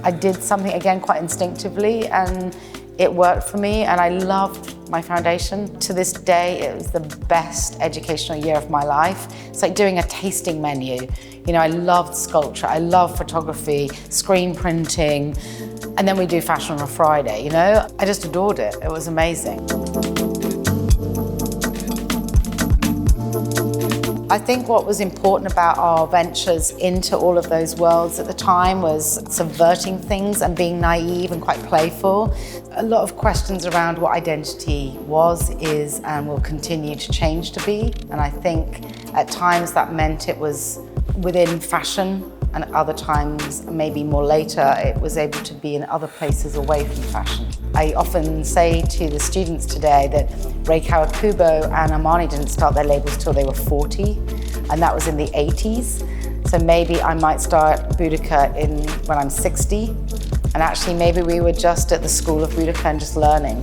I did something, again, quite instinctively, and it worked for me, and I loved my foundation. To this day, it was the best educational year of my life. It's like doing a tasting menu. You know, I loved sculpture, I loved photography, screen printing, and then we do fashion on a Friday, you know? I just adored it. It was amazing. I think what was important about our ventures into all of those worlds at the time was subverting things and being naive and quite playful. A lot of questions around what identity was, is, and will continue to change to be. And I think at times that meant it was within fashion, and other times, maybe more later, it was able to be in other places away from fashion. I often say to the students today that Rei Kawakubo and Armani didn't start their labels till they were 40, and that was in the 80s. So maybe I might start Boudica when I'm 60, and actually maybe we were just at the school of Boudica and just learning.